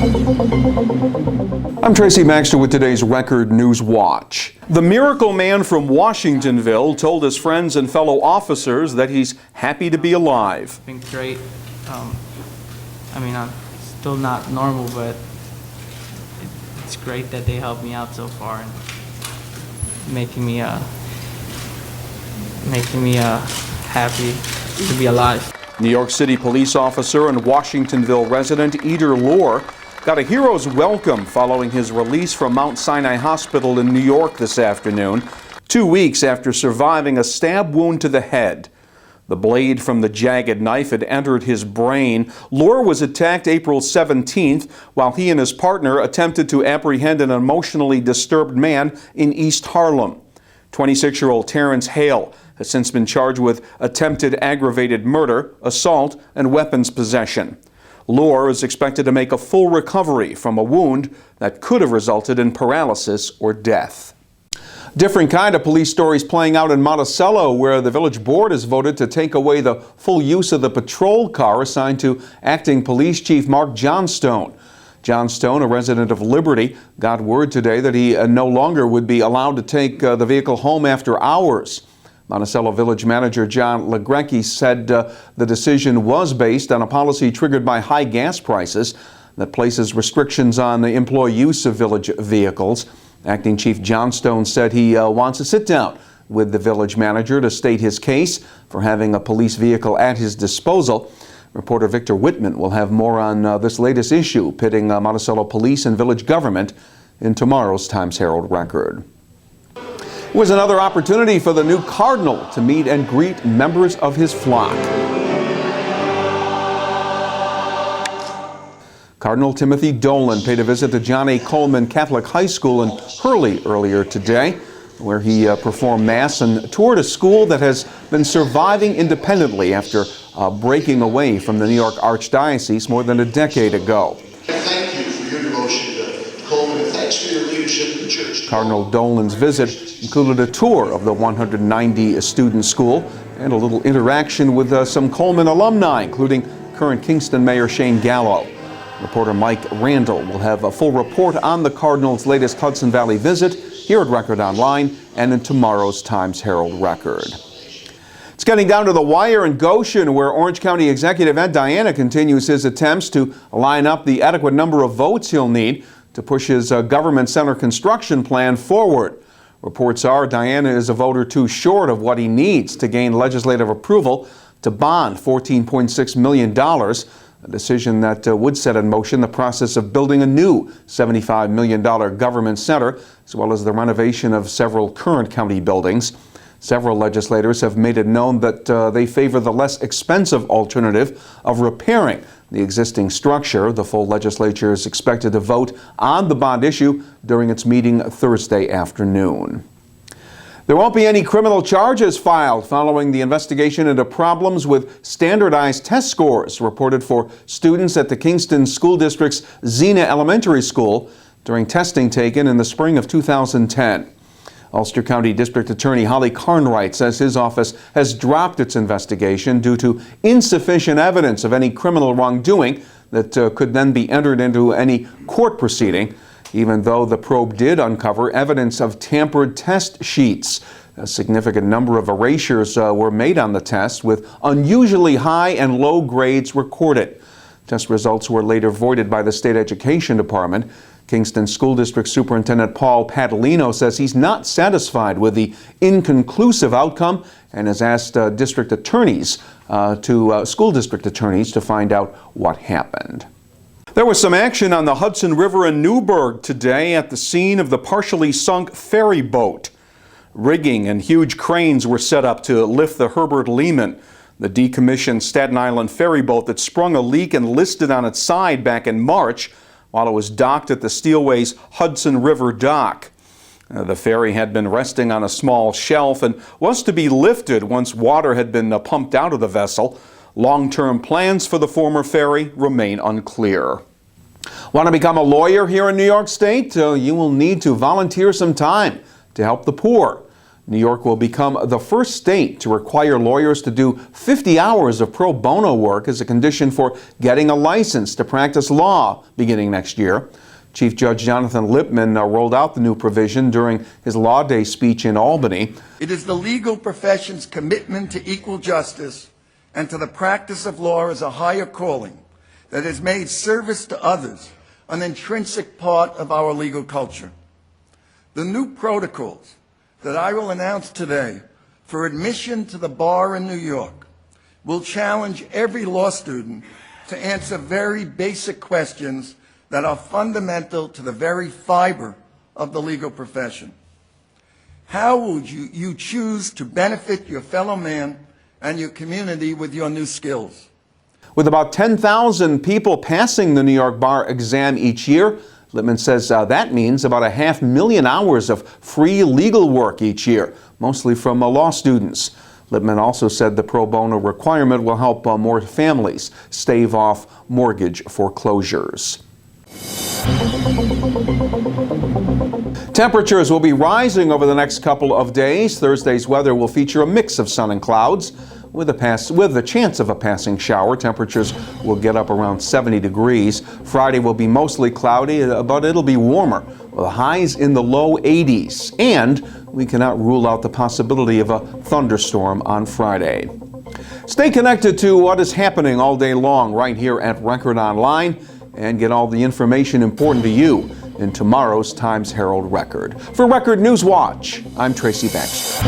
I'm Tracy Baxter with today's Record Newswatch. The miracle man from Washingtonville told his friends and fellow officers that he's happy to be alive. It's been great. I'm still not normal, but it's great that they helped me out so far and making me happy to be alive. New York City police officer and Washingtonville resident Eder Lohr got a hero's welcome following his release from Mount Sinai Hospital in New York this afternoon, 2 weeks after surviving a stab wound to the head. The blade from the jagged knife had entered his brain. Lohr was attacked April 17th while he and his partner attempted to apprehend an emotionally disturbed man in East Harlem. 26-year-old Terrence Hale has since been charged with attempted aggravated murder, assault, and weapons possession. Lohr is expected to make a full recovery from a wound that could have resulted in paralysis or death. Different kind of police stories playing out in Monticello, where the village board has voted to take away the full use of the patrol car assigned to acting police chief Mark Johnstone. Johnstone, a resident of Liberty, got word today that he no longer would be allowed to take the vehicle home after hours. Monticello Village Manager John Legrecki said the decision was based on a policy triggered by high gas prices that places restrictions on the employee use of village vehicles. Acting Chief Johnstone said he wants to sit down with the village manager to state his case for having a police vehicle at his disposal. Reporter Victor Whitman will have more on this latest issue pitting Monticello police and village government in tomorrow's Times-Herald Record. It was another opportunity for the new Cardinal to meet and greet members of his flock. Cardinal Timothy Dolan paid a visit to John A. Coleman Catholic High School in Hurley earlier today, where he performed Mass and toured a school that has been surviving independently after breaking away from the New York Archdiocese more than a decade ago. Thank you for your devotion to Coleman. Thanks for your leadership in the church. Cardinal Dolan's visit included a tour of the 190-student school and a little interaction with some Coleman alumni, including current Kingston Mayor Shane Gallo. Reporter Mike Randall will have a full report on the Cardinals' latest Hudson Valley visit here at Record Online and in tomorrow's Times-Herald Record. It's getting down to the wire in Goshen, where Orange County Executive Ed Diana continues his attempts to line up the adequate number of votes he'll need to push his government center construction plan forward. Reports are Diana is a vote or two short of what he needs to gain legislative approval to bond $14.6 million. A decision that would set in motion the process of building a new $75 million government center, as well as the renovation of several current county buildings. Several legislators have made it known that they favor the less expensive alternative of repairing the existing structure. The full legislature is expected to vote on the bond issue during its meeting Thursday afternoon. There won't be any criminal charges filed following the investigation into problems with standardized test scores reported for students at the Kingston School District's Xena Elementary School during testing taken in the spring of 2010. Ulster County District Attorney Holly Carnwright says his office has dropped its investigation due to insufficient evidence of any criminal wrongdoing that could then be entered into any court proceeding, even though the probe did uncover evidence of tampered test sheets. A significant number of erasures were made on the test, with unusually high and low grades recorded. Test results were later voided by the State Education Department. Kingston School District Superintendent Paul Padalino says he's not satisfied with the inconclusive outcome and has asked school district attorneys to find out what happened. There was some action on the Hudson River in Newburgh today at the scene of the partially sunk ferry boat. Rigging and huge cranes were set up to lift the Herbert Lehman, the decommissioned Staten Island ferry boat that sprung a leak and listed on its side back in March while it was docked at the Steelway's Hudson River dock. The ferry had been resting on a small shelf and was to be lifted once water had been pumped out of the vessel. Long-term plans for the former ferry remain unclear. Want to become a lawyer here in New York State? You will need to volunteer some time to help the poor. New York will become the first state to require lawyers to do 50 hours of pro bono work as a condition for getting a license to practice law beginning next year. Chief Judge Jonathan Lippman rolled out the new provision during his Law Day speech in Albany. It is the legal profession's commitment to equal justice and to the practice of law as a higher calling that has made service to others an intrinsic part of our legal culture. The new protocols that I will announce today for admission to the bar in New York will challenge every law student to answer very basic questions that are fundamental to the very fiber of the legal profession. How would you choose to benefit your fellow man and your community with your new skills? With about 10,000 people passing the New York bar exam each year, Lippman says that means about 500,000 hours of free legal work each year, mostly from law students. Lippman also said the pro bono requirement will help more families stave off mortgage foreclosures. Temperatures will be rising over the next couple of days. Thursday's weather will feature a mix of sun and clouds. With the chance of a passing shower, temperatures will get up around 70 degrees. Friday will be mostly cloudy, but it'll be warmer, with highs in the low 80s. And we cannot rule out the possibility of a thunderstorm on Friday. Stay connected to what is happening all day long right here at Record Online, and get all the information important to you in tomorrow's Times-Herald Record. For Record Newswatch, I'm Tracy Baxter.